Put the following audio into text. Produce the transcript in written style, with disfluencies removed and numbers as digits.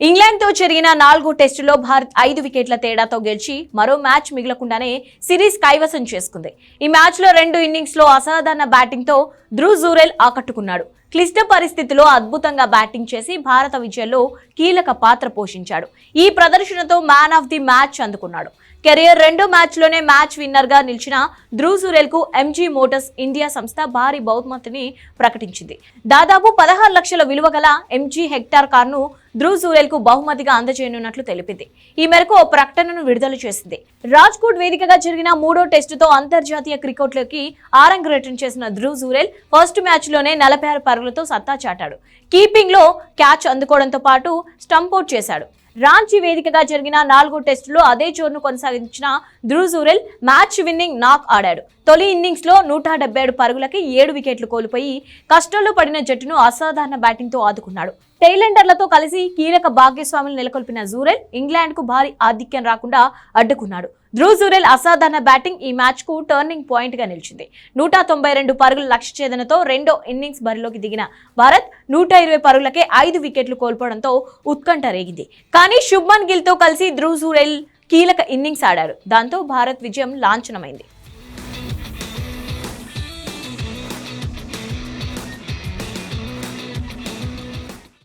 England తో జరిగిన 4వ టెస్టులో భారత్ 5 వికెట్ల తేడాతో గెలిచి మరో మ్యాచ్ మిగలకుండానే సిరీస్ కైవసం చేసుకుంది. ఈ మ్యాచ్ లో 2 ఇన్నింగ్స్ లో అసాధారణ బ్యాటింగ్ తో ధ్రువ్ జురేల్ ఆకట్టుకున్నాడు. క్లిష్ట పరిస్థితుల్లో అద్భుతంగా బ్యాటింగ్ చేసి భారత విజయంలో కీలక పాత్ర పోషించాడు. ఈ ప్రదర్శనతో మ్యాన్ ఆఫ్ ది మ్యాచ్ అందుకున్నాడు. కెరియర్ 2 మ్యాచ్లోనే మ్యాచ్ విన్నర్ గా నిలిచిన ధ్రువ్ జురేల్ కు ఎంజీ మోటార్స్ ఇండియా సంస్థ భారీ బహుమతిని ప్రకటించింది. దాదాపు 16 లక్షల విలువ గల ఎంజీ హెక్టార్ కారును ధ్రువ్ జురేల్ కు బహుమతిగా అందజేయనున్నట్లు తెలిపింది. ఈ మేరకు ఓ ప్రకటనను విడుదల చేసింది. రాజ్కోట్ వేదికగా జరిగిన 3వ టెస్టుతో అంతర్జాతీయ క్రికెట్లోకి ఆరంగేట్రం చేసిన ధ్రువ్ జురేల్ ఫస్ట్ మ్యాచ్ లోనే 46 పరుగులతో సత్తా చాటాడు. కీపింగ్ లో క్యాచ్ అందుకోవడంతో పాటు స్టంపౌట్ చేశాడు. రాంచీ వేదికగా జరిగిన 4వ టెస్టులో అదే జోరును కొనసాగించిన Dhruv Jurel match winning knock ఆడాడు. తొలి ఇన్నింగ్స్ లో 177 పరుగులకి 7 వికెట్లు కోల్పోయి కష్టంలో పడిన జట్టును అసాధారణ బ్యాటింగ్ తో ఆదుకున్నాడు. టైలెండర్లతో కలిసి కీలక భాగ్యస్వాములు నెలకొల్పిన జురేల్ ఇంగ్లాండ్ కు భారీ ఆధిక్యం రాకుండా అడ్డుకున్నాడు. ధ్రువ్ జురేల్ అసాధారణ బ్యాటింగ్ ఈ మ్యాచ్ కు టర్నింగ్ పాయింట్ గా నిలిచింది. 192 పరుగుల లక్ష్య ఛేదనతో రెండో ఇన్నింగ్స్ బరిలోకి దిగిన భారత్ 120 పరుగులకే 5 వికెట్లు కోల్పోవడంతో ఉత్కంఠ రేగింది. కానీ శుభ్మన్ గిల్ తో కలిసి ధ్రువ్ జురేల్ కీలక ఇన్నింగ్స్ ఆడారు. దాంతో భారత్ విజయం లాంఛనమైంది.